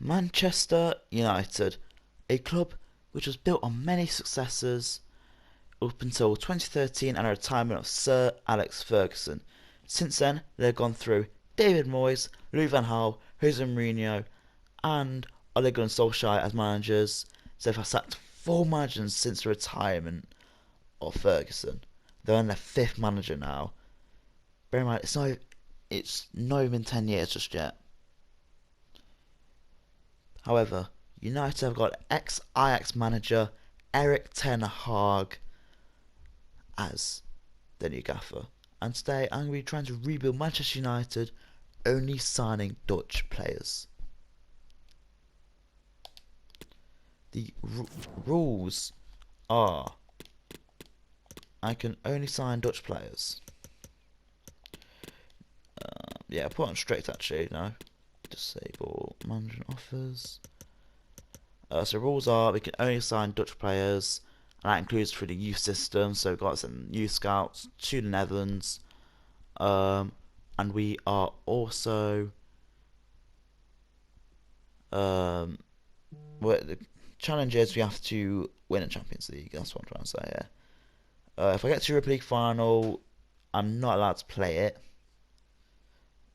Manchester United, a club which was built on many successes up until 2013 and the retirement of Sir Alex Ferguson. Since then, they've gone through David Moyes, Louis van Gaal, Jose Mourinho, and Ole Gunnar Solskjaer as managers. So they've sacked 4 managers since the retirement of Ferguson. They're on their 5th manager now. Bear in mind, it's not even 10 years just yet. However, United have got ex-Ajax manager Erik ten Hag as their new gaffer. And today I'm going to be trying to rebuild Manchester United, only signing Dutch players. The rules are I can only sign Dutch players. Yeah, put on strict actually, no. Disable management offers. So rules are we can only sign Dutch players, and that includes through the youth system. So we've got some youth scouts to the Netherlands, and we are also well, the challenge is we have to win a Champions League. That's what I'm trying to say here. If I get to Europa League final, I'm not allowed to play it.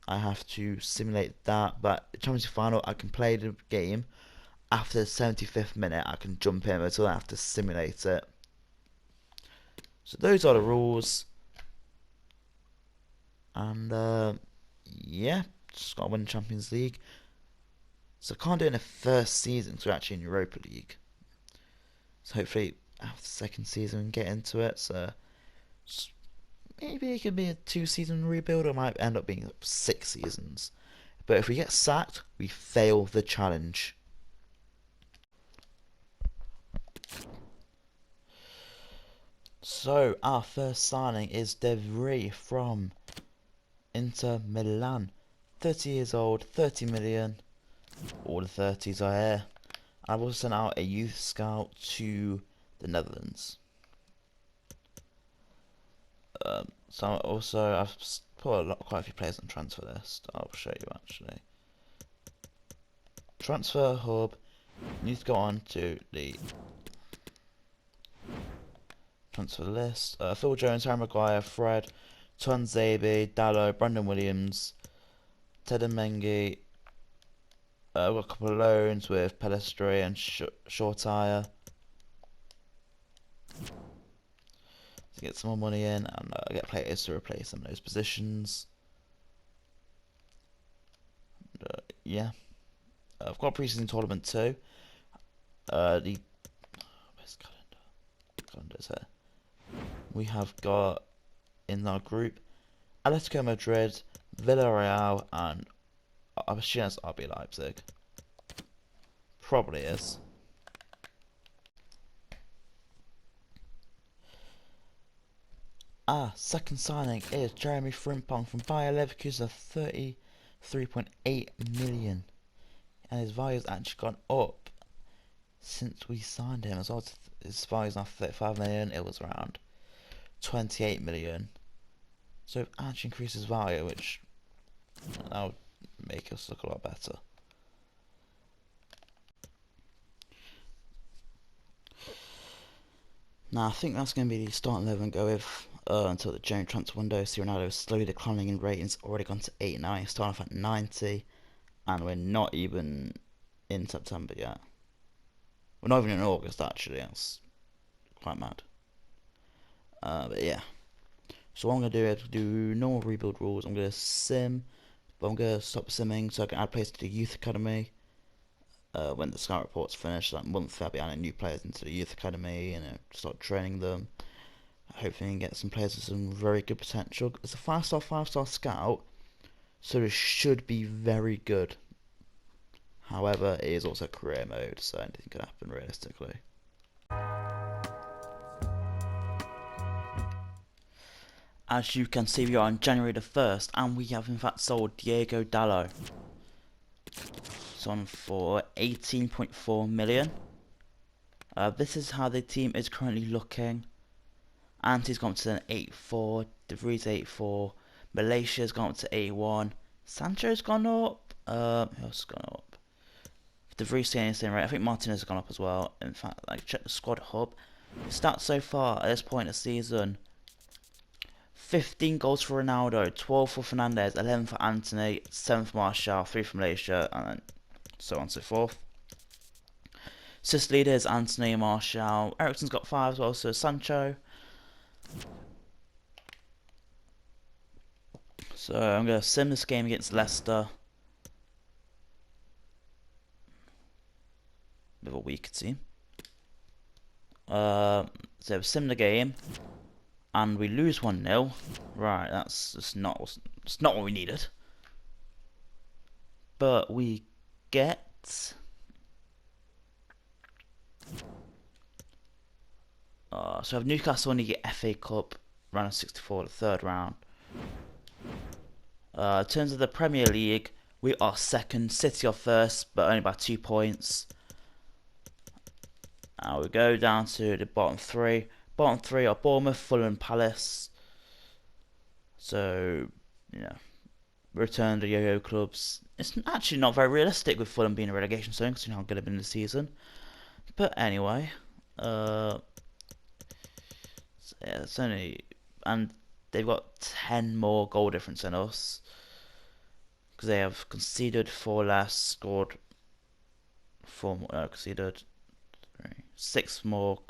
I have to simulate that, but Champions League final I can play the game. After the 75th minute I can jump in until I have to simulate it. So those are the rules. And yeah, just gotta win the Champions League. So I can't do it in the first season because we're actually in Europa League. So hopefully after the second season we can get into it. So maybe it could be a 2-season rebuild, or it might end up being 6 seasons. But if we get sacked, we fail the challenge. So our first signing is De Vrij from Inter Milan. 30 years old, 30 million. All the 30s are here. I've also sent out a youth scout to the Netherlands. So I've put quite a few players on transfer list. I'll show you actually. Transfer hub. You need to go on to the transfer list. Phil Jones, Harry Maguire, Fred, Tuanzebe, Dalot, Brandon Williams, Teden Mengi. We've got a couple of loans with Pelestri and Shortire to get some more money in, and get players to replace some of those positions. Yeah, I've got a pre-season tournament too. Where's calendar's here. We have got in our group Atletico Madrid, Villarreal, and I'm assuming it's RB Leipzig. Probably is. Second signing is Jeremy Frimpong from Bayer Leverkusen, 33.8 million. And his value has actually gone up since we signed him as well. His value is now 35 million, it was around 28 million. So we've actually increased his value, which that would make us look a lot better. Now I think that's going to be the starting 11 go with until the January transfer window. So Ronaldo is slowly declining in ratings, already gone to 89, starting off at 90, and we're not even in September yet. We're not even in August actually, that's quite mad. But yeah. So what I'm going to do is do normal rebuild rules. I'm going to sim, but I'm going to stop simming so I can add players to the youth academy. When the scout report's finished, like monthly, I'll be adding new players into the youth academy and start training them. Hopefully, I can get some players with some very good potential. It's a 5-star scout, so it should be very good. However, it is also career mode, so anything can happen realistically. As you can see, we are on January the 1st, and we have in fact sold Diego Dalot. It's on for 18.4 million. This is how the team is currently looking. Anti's gone up to an 84, De Vries 84, Malaysia's gone up to 81, Sancho's gone up, who else has gone up? The rescaling rate, I think Martinez has gone up as well. In fact, like check the squad hub. Stats so far at this point of the season: 15 goals for Ronaldo, 12 for Fernandes, 11 for Anthony, 7 for Martial, 3 for Malaysia, and so on and so forth. Assist leaders: Anthony and Martial. Ericsson's got 5 as well, so Sancho. So I'm going to sim this game against Leicester. With a weaker team. So sim the game, and we lose 1-0. Right, that's just not what we needed. But we get so we have Newcastle in the FA Cup round of 64, the third round. In terms of the Premier League, we are second. City are first, but only by 2 points. Now we go down to the bottom 3. Bottom 3 are Bournemouth, Fulham, Palace. So, yeah, return to yo-yo clubs. It's actually not very realistic with Fulham being a relegation zone, considering how good they've been this season. But anyway, yeah, it's only, and they've got 10 more goal difference than us, because they have conceded 4 less, scored 4 more, conceded 6 more,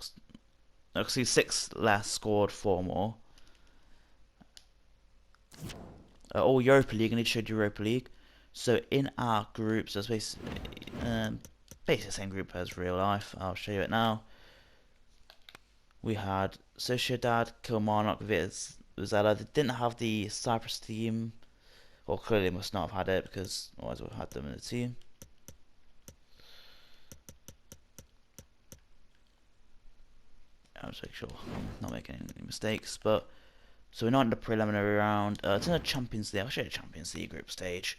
conceded 6 less, scored 4 more. All Europa League, I need to show you Europa League. So in our groups, there's basically the same group as real life. I'll show you it now. We had Sociedad, Kilmarnock, Vizela. They didn't have the Cyprus team, or clearly must not have had it, because otherwise we've had them in the team. I'm just making sure I'm not making any mistakes, but so we're not in the preliminary round. It's in the Champions League. I'll show you the Champions League group stage.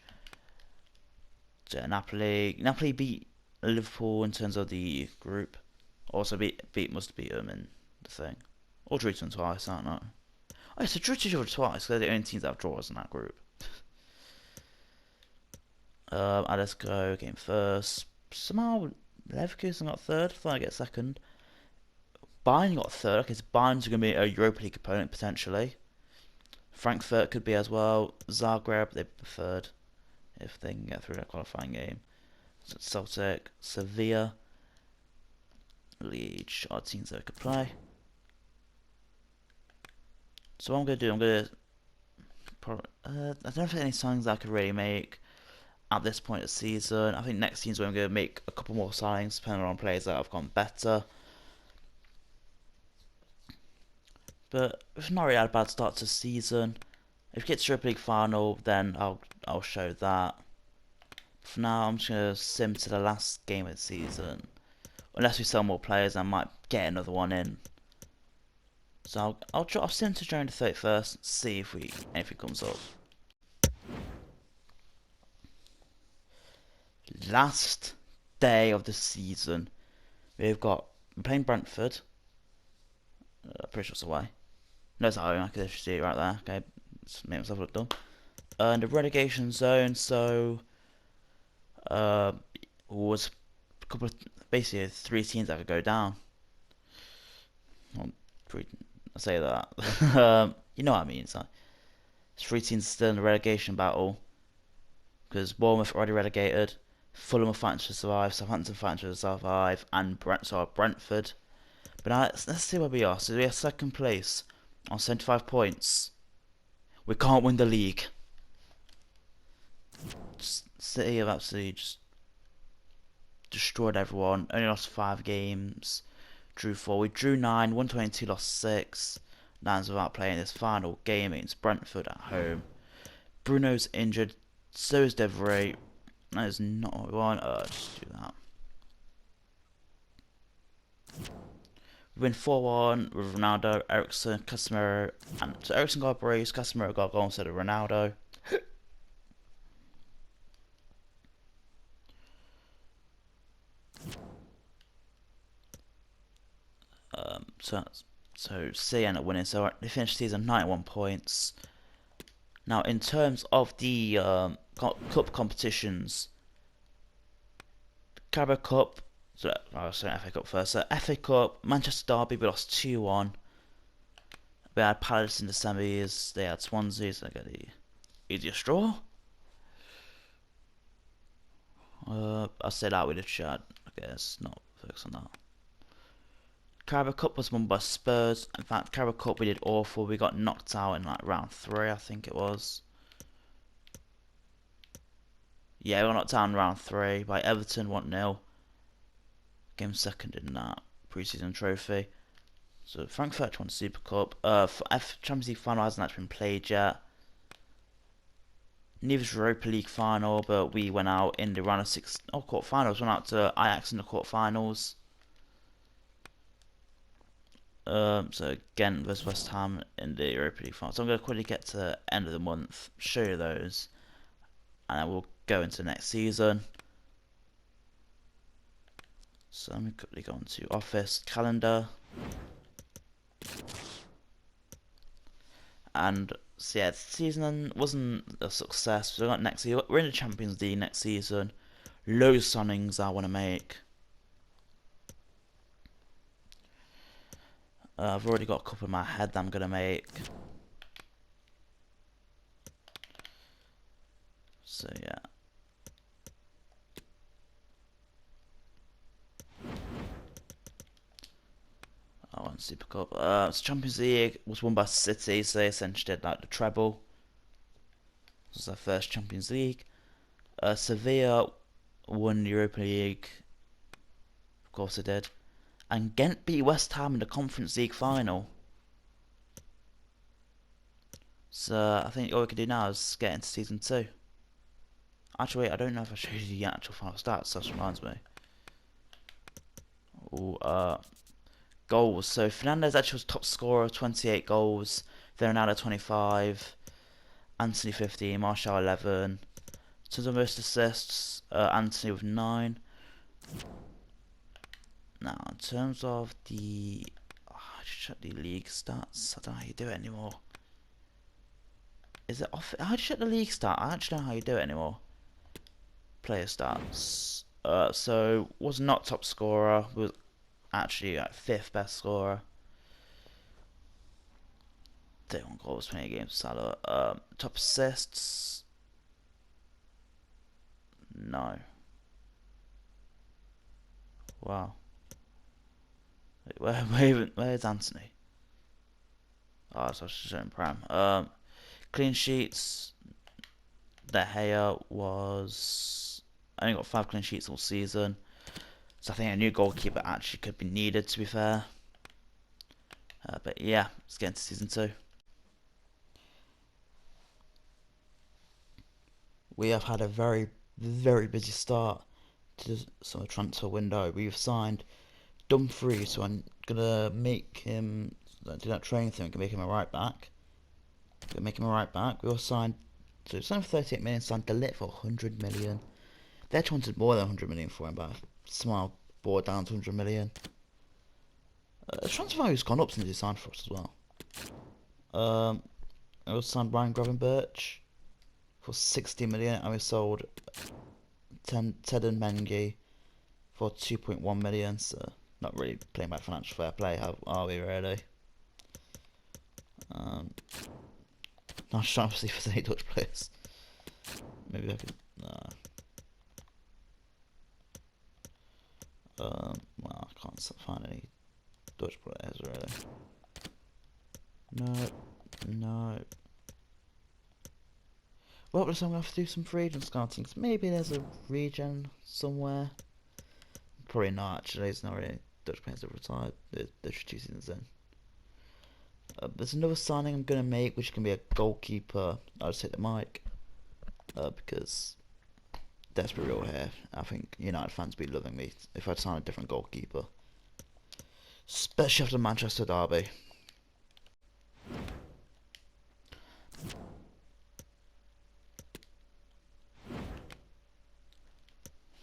So Napoli beat Liverpool in terms of the group. Also must beat them in the thing. Or drew to them twice, aren't they? Oh, so drew to each other twice. They're the only teams that have draws in that group. Atletico came first. Somehow Leverkusen got third. I thought I'd get second. Bayern got third. Okay, so Bayern's going to be a Europa League opponent potentially. Frankfurt could be as well. Zagreb, they're third if they can get through that qualifying game. So Celtic, Sevilla, Leeds are teams that could play. So what I'm going to do, I don't know if there's any signings I could really make at this point of the season. I think next season I'm going to make a couple more signings depending on players that have gone better. But we've not really had a bad start to the season. If we get to Europa League final, then I'll show that. For now, I'm just gonna sim to the last game of the season. Unless we sell more players, I might get another one in. So I'll sim to during the 31st, see if anything comes up. Last day of the season, we're playing Brentford. Pretty sure it's away. No, it's at home. I can actually see it right there. Okay, let's make myself look dumb. And the relegation zone, so was a couple of basically 3 teams that could go down. Well, I say that. You know what I mean. It's like 3 teams still in the relegation battle because Bournemouth already relegated, Fulham are fighting to survive, Southampton fighting to survive, and Brentford. But now let's see where we are. So we are second place on 75 points. We can't win the league. City have absolutely just destroyed everyone. Only lost 5 games. Drew 4. We drew 9. 122, lost 6. That's without playing this final game against Brentford at home. Bruno's injured. So is Devray. That is not what we want. Just do that. We win 4-1 with Ronaldo, Ericsson, Casemiro, and so Ericsson got a brace, Casemiro got a goal instead of Ronaldo. So City end up winning. So they finished the season 91 points. Now, in terms of the cup competitions, Carabao Cup. So I'll say FA Cup first. So FA Cup, Manchester Derby, we lost 2-1. We had Palace in the semis. They had Swansea, so they got the easiest draw. I'll say that with a chat. I guess not focus on that. Carabao Cup was won by Spurs. In fact, Carabao Cup we did awful. We got knocked out in like round 3, I think it was. Yeah, we got knocked out in round 3 by Everton 1-0. Came second in that pre-season trophy. So Frankfurt won the Super Cup. Champions League final hasn't actually been played yet. Neither's Europa League final, but we went out in the round of quarterfinals. Went out to Ajax in the quarterfinals. So Ghent versus West Ham in the Europa League final. So I'm going to quickly get to the end of the month, show you those, and then we'll go into the next season. So let me quickly go into Office Calendar. And so yeah, the season wasn't a success. So we got next year, we're in the Champions League next season. Loads of signings I want to make. I've already got a couple in my head that I'm gonna make. So yeah. I want Super Cup. So Champions League was won by City, so they essentially did like the treble. This was their first Champions League. Sevilla won the Europa League. Of course they did. And Ghent beat West Ham in the Conference League final. So I think all we can do now is get into season 2. Actually, wait, I don't know if I showed you the actual final stats. That reminds me. Ooh, goals. So Fernandes actually was top scorer, 28 goals. Ronaldo 25. Anthony 15. Martial 11. In terms of most assists, Anthony with 9. Now, in terms of the... I should check the league stats. I don't know how you do it anymore. Is it off? How do you check the league stat? I actually don't know how you do it anymore. Player stats. So, was not top scorer. Was actually 5th best scorer. 31 goals, 20 games. Salah. Top assists. No. Wow. Where's Anthony? Oh, so I should show him Prime. Clean sheets. De Gea was only got 5 clean sheets all season. So I think a new goalkeeper actually could be needed, to be fair. But yeah, let's get into season 2. We have had a very, very busy start to the summer transfer window. We've signed Dumfries, so I'm gonna make him do that training thing. I'm gonna make him a right back. We also signed, so it's signed for 38 million. Signed De Ligt for 100 million. They actually wanted more than 100 million for him, but I somehow brought it down to 100 million. The transfer value's gone up since he signed for us as well. I also signed Ryan Gravenberch for 60 million, and we sold Teden Mengi for 2.1 million. So not really playing by financial fair play, are we really? Not trying to see if there's any Dutch players. Maybe I could. Well, I can't find any Dutch players really. No. Well, so I'm gonna have to do some free agent scouting. Cause maybe there's a region somewhere. Probably not actually. There's not really Dutch players that retired. They're 2 seasons in. There's another signing I'm gonna make, which can be a goalkeeper. I'll just hit the mic because let's be real here. I think United fans would be loving me if I'd sign a different goalkeeper, especially after Manchester derby.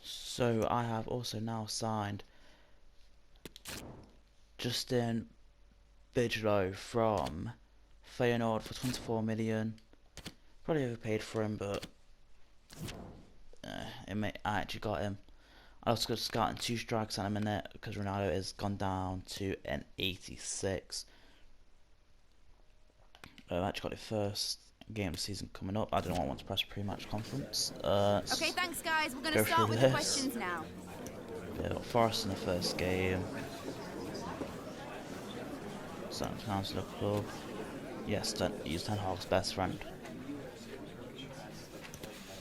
So I have also now signed Justin Bigelow from Feyenoord for 24 million. Probably overpaid for him, but I actually got him. I also got Scott 2 strikes in a minute because Ronaldo has gone down to an 86. I've actually got the first game of the season coming up. I don't know what I want to press pre-match conference. Okay, thanks guys. We're going to Go start through with the this. questions now. Yeah, got Forest in the first game. Certain Council Club. Yes, he's Ten Hag's best friend.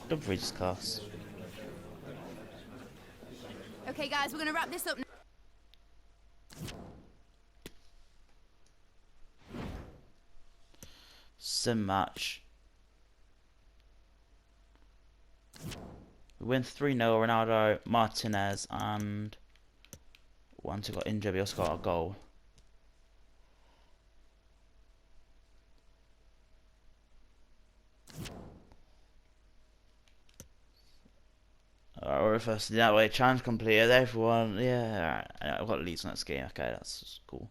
Dumfries class. Okay, guys, we're going to wrap this up now. Sim match. We win 3-0. Ronaldo, Martinez, and once he got injured, we also got a goal. We're first that way. Challenge completed. Everyone, yeah. Alright, I've got Leeds next game. Okay, that's cool.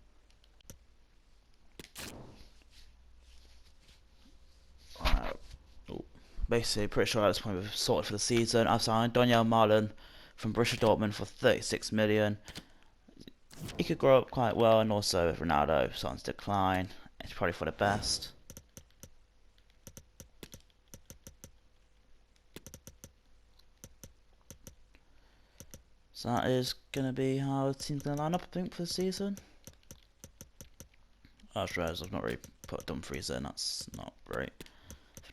Basically, pretty sure at this point we've sorted for the season. I've signed Daniel Marlon from Borussia Dortmund for 36 million. He could grow up quite well, and also with Ronaldo starting to decline, it's probably for the best. So that is going to be how the team's going to line up, I think, for the season. Oh, I realised I've not really put Dumfries in, that's not great.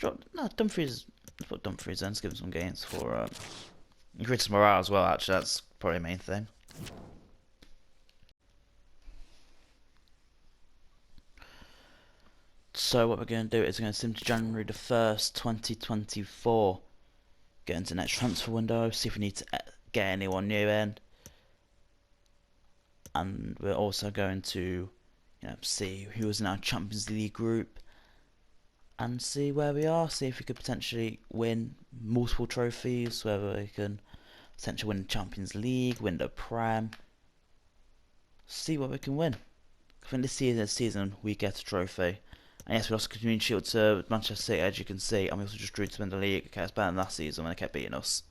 No, Dumfries, let's put Dumfries in, let's give him some gains for increase morale as well, actually, that's probably the main thing. So what we're going to do is we're going to sim to January the 1st, 2024. Get into the next transfer window, see if we need to get anyone new in. And we're also going to see who's in our Champions League group and see where we are, see if we could potentially win multiple trophies, whether we can potentially win the Champions League, win the Prem, see what we can win. I think this season we get a trophy. And yes, we lost the Community Shield to Manchester City, as you can see, and we also just drew to win the league. Okay, it's better than last season when they kept beating us.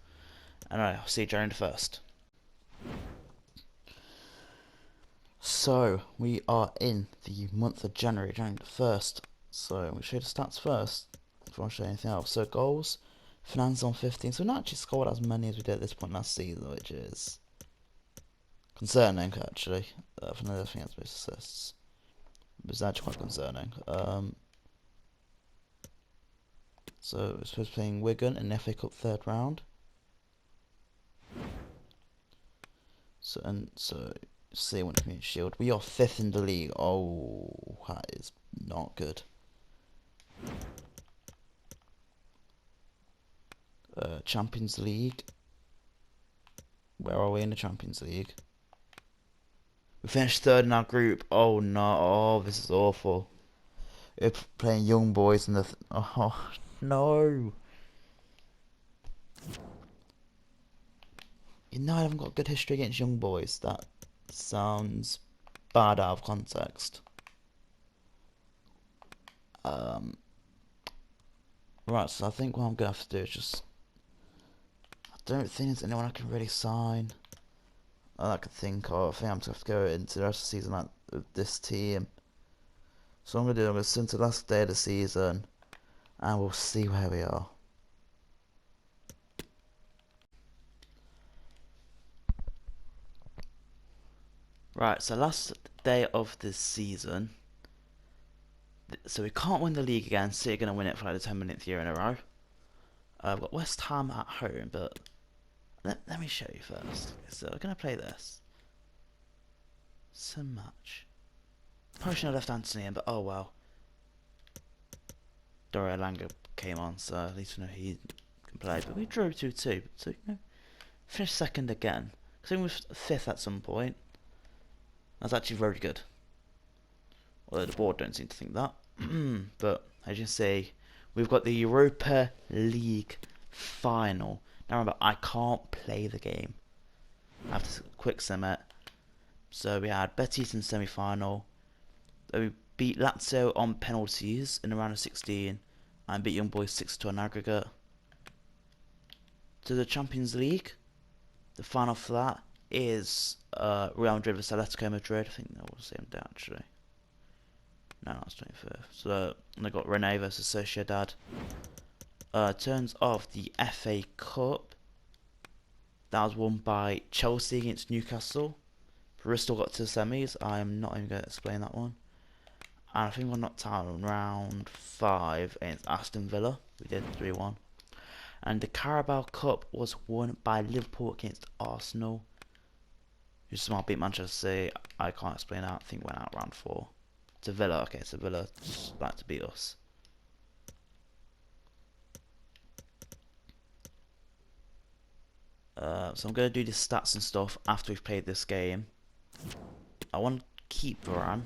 Anyway, I'll see you January the 1st. So, we are in the month of January the 1st. So, we'll show you the stats first, before I show you anything else. So, goals, Fernandes on 15. So, we not actually scored as many as we did at this point last season, which is concerning, actually. Fernandes, I think, has most assists. It's actually quite concerning. So, we're supposed to be playing Wigan in the FA Cup third round. So see when Community Shield. We are 5th in the league. Oh, that is not good. Champions League. Where are we in the Champions League? We finished 3rd in our group. Oh no, oh this is awful. We're playing Young Boys in the oh no. You know I haven't got good history against Young Boys. That sounds bad out of context. Right, so I think what I'm gonna have to do is just, I don't think there's anyone I can really sign that I could think of. I think I'm just gonna have to go into the rest of the season like with this team. So what I'm gonna do, I'm gonna send to the last day of the season and we'll see where we are. Right, so last day of this season. So we can't win the league again. City are going to win it for like the 10 millionth year in a row. I've got West Ham at home, but let me show you first. So we're going to play this. Sim match. Probably shouldn't have left Anthony in, but oh well. Dario Langa came on, so at least we know he can play. But we drew 2-2, so finished 2nd again. I think we were 5th at some point. That's actually very good. Although the board don't seem to think that. But as you can see, we've got the Europa League final. Now remember, I can't play the game. I have to quick sim it. So we had Betis in semi-final. We beat Lazio on penalties in the round of 16 and beat Young Boys 6-2 on aggregate. To the Champions League. The final for that is Real Madrid vs Atletico Madrid. I think that was the same day actually. No, that's 25th. So they got Rennes versus Sociedad. Turns of the FA Cup. That was won by Chelsea against Newcastle. Bristol got to the semis. I am not even going to explain that one. And I think we knocked out in round 5 against Aston Villa. We did 3-1. And the Carabao Cup was won by Liverpool against Arsenal. Who somehow beat Manchester City. I can't explain that. I think went out round 4. To Villa. Okay, so Villa like to beat us. So I'm going to do the stats and stuff after we've played this game. I want to keep Varane.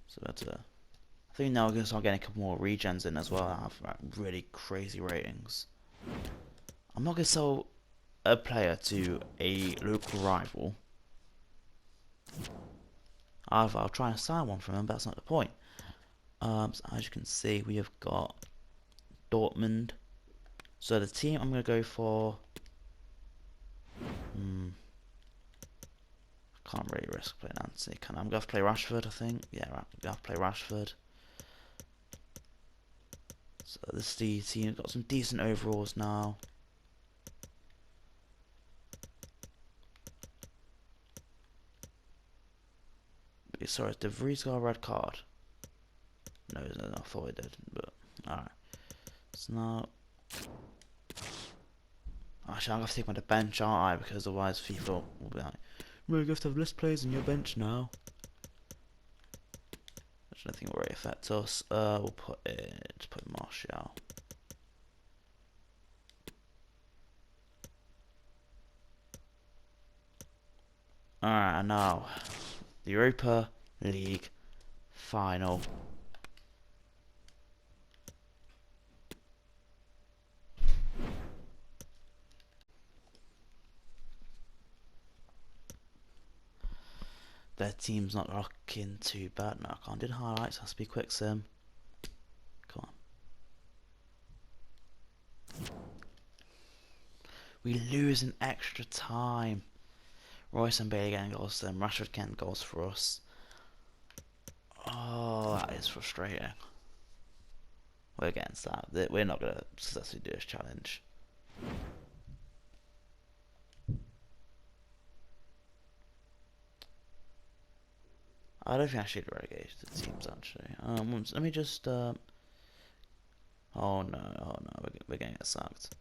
So that's I think now we're going to start getting a couple more regens in as well. I have really crazy ratings. I'm not going to sell a player to a local rival. I'll try and sign one from him, but that's not the point. So as you can see, we have got Dortmund. So the team I'm going to go for... I can't really risk playing Nancy, can I? I'm going to play Rashford, I think. Yeah, I'm going to play Rashford. So this is the team. Got some decent overalls now. Sorry, did Vries got a red card? No, I thought he did, but alright. So now, actually, I'm gonna have to take him on the bench, aren't I? Because otherwise, FIFA will be like, "Well, you have to have less players on your bench now." Which I don't think will really affect us. We'll put Martial. Alright, and now the Europa League final. Their team's not looking too bad. No, I can't do the highlights. Has to be quick sim. Come on. We lose in extra time. Royce and Bailey getting goals to them. Rashford getting goals for us. Oh, that is frustrating. We're against that. We're not going to successfully do this challenge. I don't think I should relegate the teams actually. Let me just. Oh no, we're going to get sacked.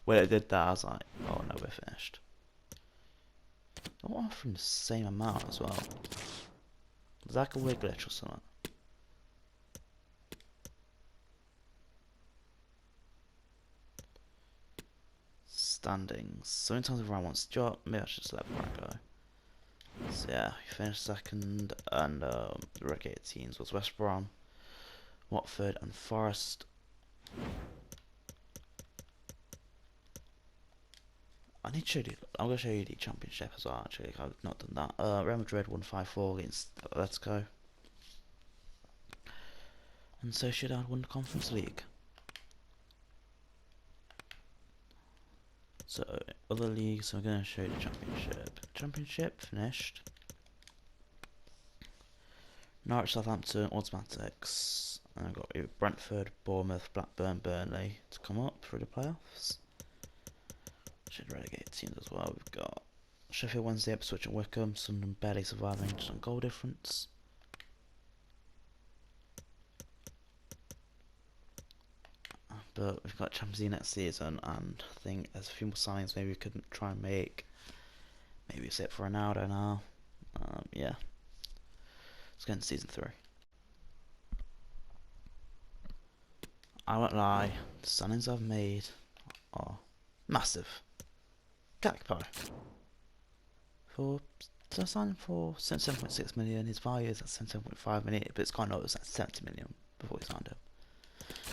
When it did that, I was like, oh no, we're finished. I want from the same amount as well. Is that like a weird glitch or something? Standings. Sometimes if I want to drop, maybe I should just let Varane go. So yeah, he finished second, and the relegated teams was West Brom, Watford, and Forest. I need to show you. I'm going to show you the championship as well. Actually, I've not done that. Real Madrid won 5-4 against Atletico, and Sociedad won the Conference League. So other leagues, I'm going to show you the championship. Championship finished. Norwich, Southampton, Automatics, and I've got Brentford, Bournemouth, Blackburn, Burnley to come up through the playoffs. Should relegate teams as well. We've got Sheffield Wednesday, Ipswich, and Wickham. Sunderland barely surviving just on goal difference. But we've got Champions League next season, and I think there's a few more signings maybe we could try and make. Maybe it's it for Ronaldo now. Yeah. Let's go into season 3. I won't lie, the signings I've made are massive. Gakpo. So I signed him for 7.6 million. His value is at 7.5 million, but it's gone up at 70 million before we signed him.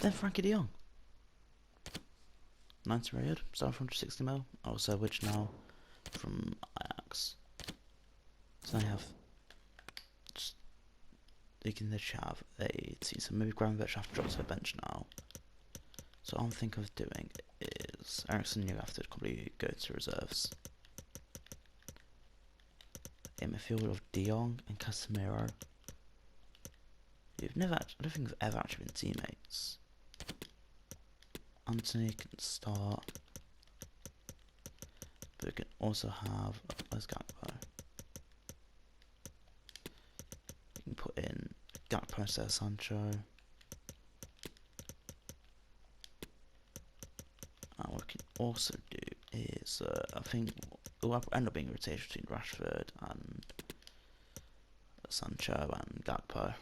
Then Frankie de Jong. 90 rated, 760 mil. Also, which now from Ajax. So I have just you can literally have a team. So maybe Gravenberch have to drop to the bench now. So what I'm thinking of doing is Ericsson, you have to probably go to reserves. In midfield of De Jong and Casemiro. I don't think we've ever actually been teammates. Anthony can start. But we can also have, where's Gakpo? We can put in Gakpo instead of Sancho. And what we can also do is, I think it will end up being a rotation between Rashford and Sancho and Gakpo.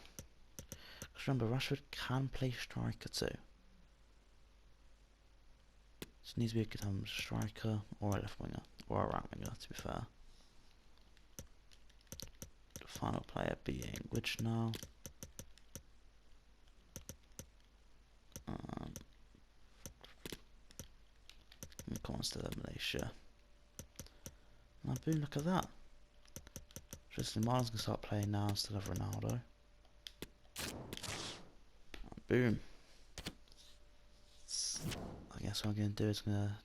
Because remember, Rashford can play striker too. So it needs to be a good striker or a left winger or a right winger, to be fair. The final player being which now? Come on, still Malaysia. Now, boom! Look at that. Tristan Martin's gonna start playing now. Still have Ronaldo. Boom. I guess what I'm gonna do is gonna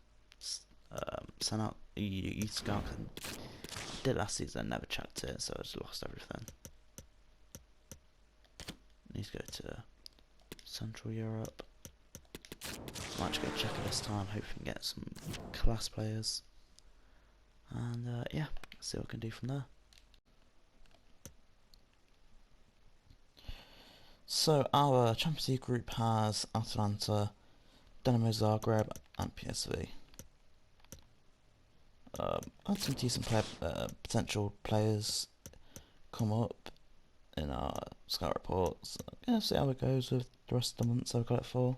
send out EU Scout. I did last season, I never checked it, so I just lost everything. Need to go to Central Europe. Might actually go check it this time. Hope we can get some class players. And yeah, see what we can do from there. So our Champions League group has Atalanta, Dinamo Zagreb, and PSV. Had some decent potential players come up in our scout reports. Yeah, see how it goes with the rest of the months I've got it for.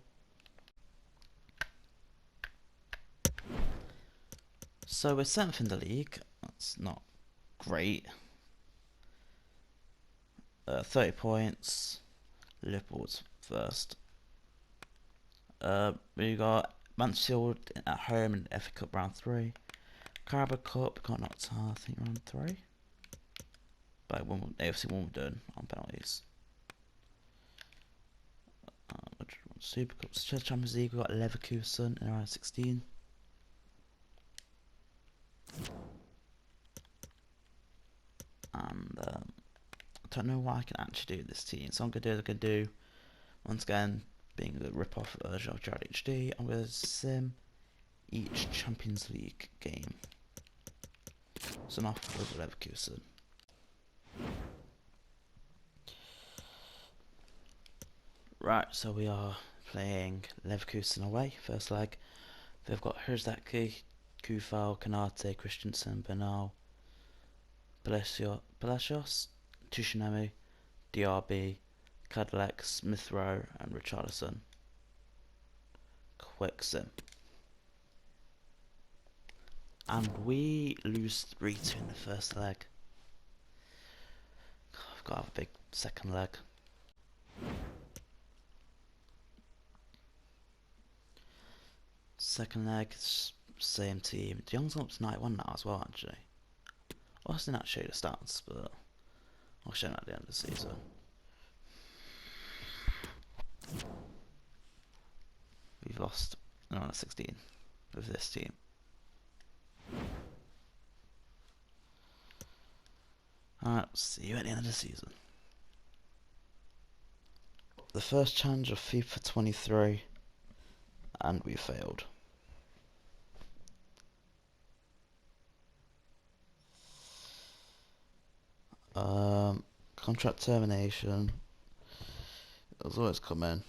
So we're 7th in the league. That's not great. 30 points. Liverpool's first. We got Mansfield at home in FA Cup round 3. Carabao Cup got knocked out, I think round 3. But AFC Wimbledon on penalties. Super Cup, Champions League, we got Leverkusen in round 16. And I don't know what I can actually do with this team. So I'm going to do, once again, being the rip-off version of Jared HD, I'm going to sim each Champions League game. So now with Leverkusen. Right, so we are playing Leverkusen away, first leg. They've got Herzaki, Kufal, Kanate, Christensen, Bernal, Palacios, Tushinemi, DRB, Cadillac, Smith Rowe, and Richarlison. Quick sim. And we lose 3-2 in the first leg. I've got to have a big second leg. Second leg, same team. De Jong's up to 91 now as well, actually. Well, I didn't actually show the stats, but I'll show them at the end of the season. We've lost in round 16 with this team. Alright, see you at the end of the season. The first challenge of FIFA 23, and we failed. Contract termination. There's always coming.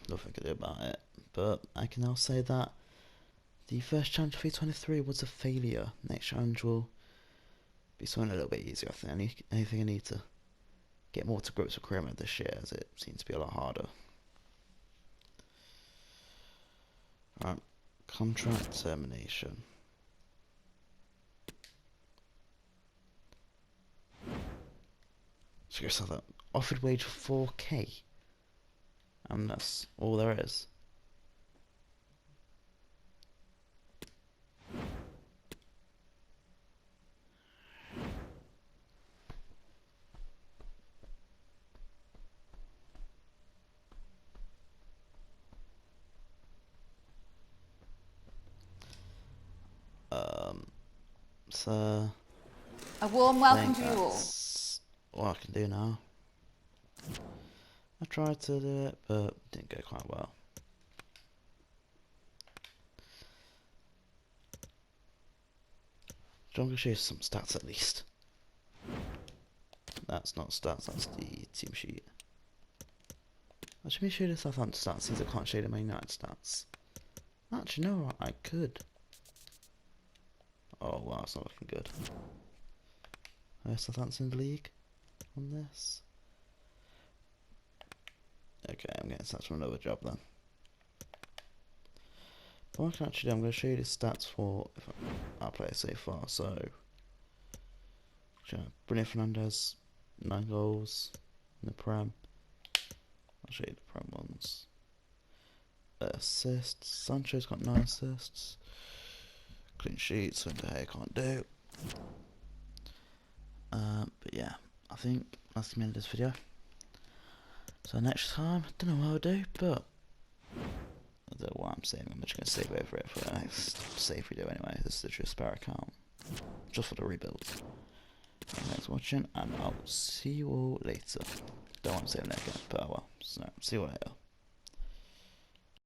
Nothing I can do about it. But I can now say that the first challenge of FIFA 23 was a failure. Next challenge will be something a little bit easier. I think anything I need to get more to grips with career mode this year, as it seems to be a lot harder. Right, contract termination. So yourself that offered wage for 4k, and that's all there is. So A warm I welcome think to you all. that's what I can do now. I tried to do it, but it didn't go quite well. So I'm going to show you some stats at least. That's not stats, that's the team sheet. Actually, let me show you the Southampton stats since I can't show you the Man United stats. Actually, no, I could. Oh wow, it's not looking good. Southampton in the league on this. Okay, I'm getting stats from another job then. But what I can actually do, I'm going to show you the stats for our players so far. So, Bruno Fernandes, 9 goals in the Prem. I'll show you the Prem ones. Assists, Sancho's got 9 assists. Clean sheets, so I can't do. But yeah, I think that's the end of this video. So next time, I don't know what I'll do, but I don't know what I'm saying. I'm just going to save over it for the next save video anyway. This is literally a spare account, just for the rebuild. Thanks for watching, and I'll see you all later. Don't want to save it again, but I will. So, see you all later.